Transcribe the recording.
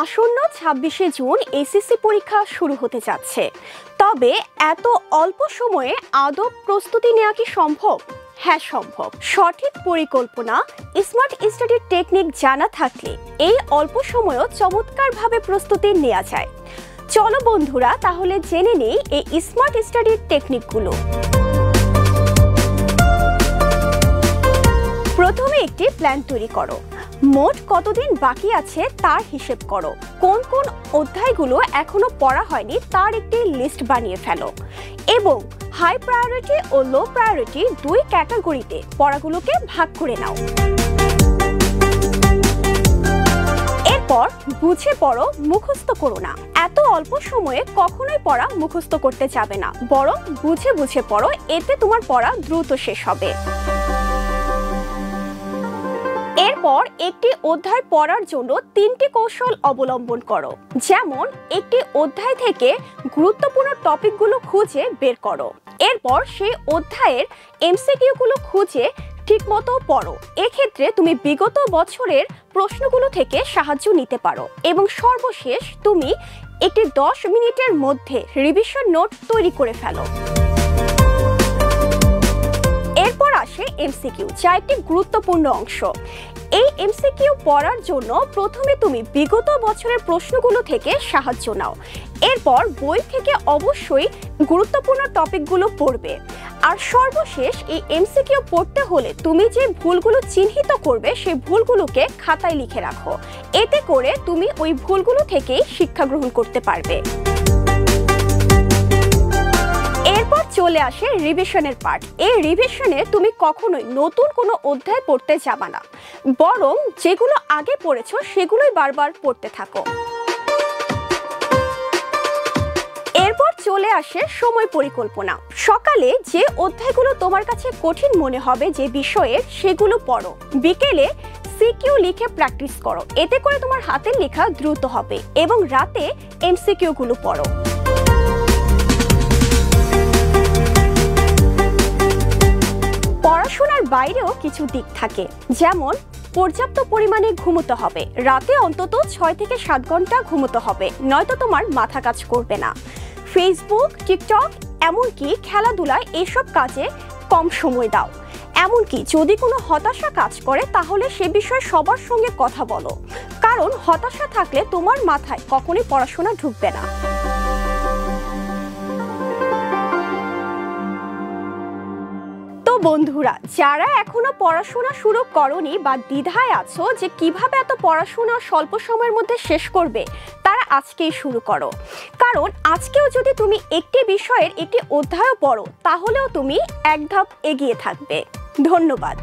আসন্ন ২৬শে June SSC পরীক্ষা শুরু হতে যাচ্ছে। তবে এত অল্প সময়ে আদৌ প্রস্তুতি নেওয়া কি সম্ভব? হ্যাঁ, সম্ভব। সঠিক পরিকল্পনা, স্মার্ট স্টাডির টেকনিক জানা থাকলে এই অল্প সময়েও চমৎকারভাবে প্রস্তুতি নেওয়া যায়। চলো বন্ধুরা, তাহলে জেনে নেই এই স্মার্ট স্টাডির টেকনিকগুলো। প্রথমে একটি প্ল্যান তৈরি করো। মোট কতদিন বাকি আছে তার হিসেব করো। কোন কোন অধ্যায়গুলো এখনো পড়া হয়নি তার একটি লিস্ট বানিয়ে ফেলো এবং হাই প্রায়োরিটি ও লো প্রায়োরিটি দুই ক্যাটাগরিতে পড়াগুলোকে ভাগ করে নাও। এরপর বুঝে পড়ো, মুখস্থ করো না। এত অল্প সময়ে কখনোই পড়া মুখস্থ করতে যাবে না, বরং বুঝে বুঝে পড়ো, এতে তোমার পড়া দ্রুত শেষ হবে। এরপর একটি অধ্যায় পড়ার জন্য তিনটি কৌশল অবলম্বন করো। যেমন, একটি অধ্যায় থেকে গুরুত্বপূর্ণ টপিকগুলো খুঁজে বের করো। এরপর সেই অধ্যায়ের এমসিকিউগুলো খুঁজে ঠিকমতো পড়ো। এক্ষেত্রে তুমি বিগত বছরের প্রশ্নগুলো থেকে সাহায্য নিতে পারো। এবং সর্বশেষ, তুমি একটি 10 মিনিটের মধ্যে রিভিশন নোট তৈরি করে ফেলো। এরপর আসে এমসিকিউ, যা একটি গুরুত্বপূর্ণ অংশ। এই এমসিকিউ পড়ার জন্য প্রথমে তুমি বিগত বছরের প্রশ্নগুলো থেকে সাহায্য নাও। এরপর বই থেকে অবশ্যই গুরুত্বপূর্ণ টপিকগুলো পড়বে। আর সর্বশেষ, এই এমসিকিউ পড়তে হলে তুমি যে ভুলগুলো চিহ্নিত করবে সেই ভুলগুলোকে খাতায় লিখে রাখো। এতে করে তুমি ওই ভুলগুলো থেকেই শিক্ষা গ্রহণ করতে পারবে। এরপর চলে আসে রিভিশনের পার্ট। এই রিভিশনে তুমি কখনোই নতুন কোনো অধ্যায় পড়তে যাবে না, বরং যেগুলো আগে পড়েছো সেগুলোই বারবার পড়তে থাকো। এরপর চলে আসে সময় পরিকল্পনা। সকালে যে অধ্যায়গুলো তোমার কাছে কঠিন মনে হবে যে বিষয়ের, সেগুলো পড়ো। বিকেলে সিকিউ লিখে প্র্যাকটিস করো, এতে করে তোমার হাতের লেখা দ্রুত হবে। এবং রাতে এমসিকিউ গুলো পড়ো। পড়াশোনার বাইরেও কিছু দিক থাকে, যেমন পর্যাপ্ত পরিমাণে ঘুমোতে হবে। রাতে অন্তত 6 থেকে 7 ঘন্টা ঘুমোতে হবে, নয়তো তোমার মাথা কাজ করবে না। ফেসবুক, টিকটক, এমনকি খেলাধুলায় এসব কাজে কম সময় দাও। এমনকি যদি কোনো হতাশা কাজ করে তাহলে সে বিষয়ে সবার সঙ্গে কথা বলো, কারণ হতাশা থাকলে তোমার মাথায় কখনোই পড়াশোনা ঢুকবে না। বন্ধুরা, যারা এখনো পড়াশোনা শুরু করনি বা দ্বিধায় আছো যে কিভাবে এত পড়াশোনা স্বল্প সময়ের মধ্যে শেষ করবে, তারা আজকেই শুরু করো। কারণ আজকেও যদি তুমি একটি বিষয়ের একটি অধ্যায় পড়ো, তাহলেও তুমি এক ধাপ এগিয়ে থাকবে। ধন্যবাদ।